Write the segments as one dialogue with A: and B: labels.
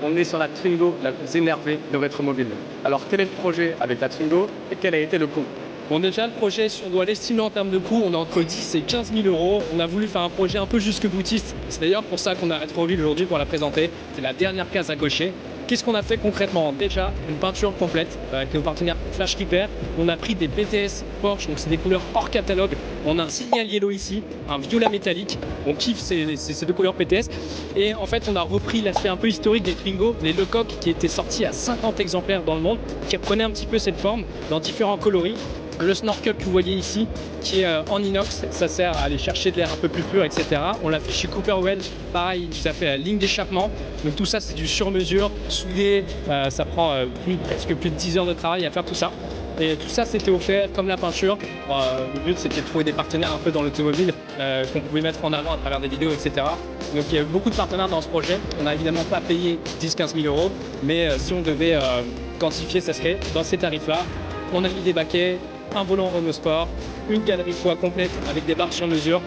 A: on est sur la Twingo la plus énervée de Rétromobile. Alors quel est le projet avec la Twingo et quel a été le coût?
B: Bon, déjà, le projet, si on doit l'estimer en termes de coût, on est entre 10 et 15 000 euros. On a voulu faire un projet un peu jusque boutiste. C'est d'ailleurs pour ça qu'on a Rétroville aujourd'hui pour la présenter. C'est la dernière case à cocher. Qu'est-ce qu'on a fait concrètement? Déjà, une peinture complète avec nos partenaires Flash Repair. On a pris des BTS Porsche, donc c'est des couleurs hors catalogue. On a un signal yellow ici, un violet métallique. On kiffe ces deux couleurs BTS. Et en fait, on a repris l'aspect un peu historique des Twingo, les Lecoq qui étaient sortis à 50 exemplaires dans le monde, qui reprenaient un petit peu cette forme dans différents coloris. Le snorkel que vous voyez ici, qui est en inox, ça sert à aller chercher de l'air un peu plus pur, etc. On l'a fait chez Cooper Welch, pareil, ça fait la ligne d'échappement. Donc tout ça, c'est du sur-mesure, soudé, ça prend presque plus de 10 heures de travail à faire tout ça. Et tout ça, c'était offert comme la peinture. Le but, c'était de trouver des partenaires un peu dans l'automobile qu'on pouvait mettre en avant à travers des vidéos, etc. Donc il y a eu beaucoup de partenaires dans ce projet. On n'a évidemment pas payé 10-15 000 euros, mais si on devait quantifier, ça serait dans ces tarifs-là. On a mis des baquets, un volant Renault Sport, une galerie fois complète avec des barres sur mesure.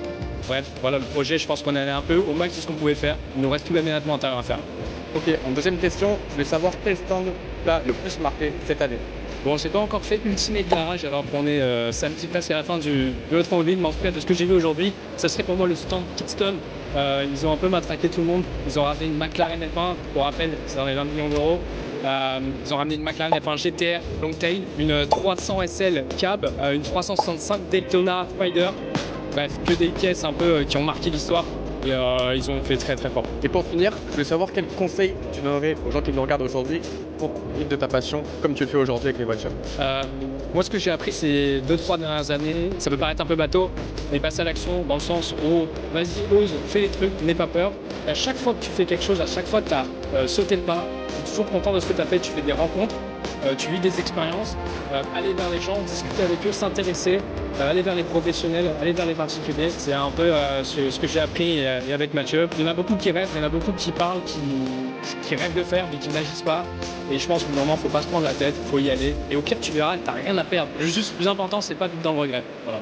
B: Bref, voilà le projet, je pense qu'on est allé un peu au max de ce qu'on pouvait faire. Il nous reste tout l'aménagement intérieur à faire.
A: Ok, en deuxième question, je voulais savoir quel stand t'a le plus marqué cette année.
B: Bon, j'ai pas encore fait Ultimate Garage alors qu'on est samedi presque à la fin de notre mobile, mais en tout cas de ce que j'ai vu aujourd'hui, ça serait pour moi le stand Kidston. Ils ont un peu matraqué tout le monde. Ils ont ramené une McLaren F1, pour rappel, c'est dans les 20 millions d'euros. Ils ont ramené une McLaren F1 GTR Longtail, une 300 SL Cab, une 365 Daytona Spider. Bref, que des pièces un peu qui ont marqué l'histoire. Et ils ont fait très très fort.
A: Et pour finir, je voulais savoir quel conseil tu donnerais aux gens qui nous regardent aujourd'hui pour vivre de ta passion comme tu le fais aujourd'hui avec les voitures.
B: Moi, ce que j'ai appris ces 2-3 dernières années, ça peut paraître un peu bateau, mais passe à l'action dans le sens où vas-y, ose, fais les trucs, n'aie pas peur. Et à chaque fois que tu fais quelque chose, à chaque fois que tu as sauté le pas, tu es toujours content de ce que tu as fait, tu fais des rencontres, tu vis des expériences, aller vers les gens, discuter avec eux, s'intéresser, aller vers les professionnels, aller vers les particuliers. C'est un peu ce que j'ai appris et avec Mathieu. Il y en a beaucoup qui rêvent, il y en a beaucoup qui parlent, qui rêvent de faire mais qui n'agissent pas. Et je pense que normalement, faut pas se prendre la tête, faut y aller. Et au pire, tu verras, t'as rien à perdre. Juste le plus important, c'est pas vivre dans le regret. Voilà.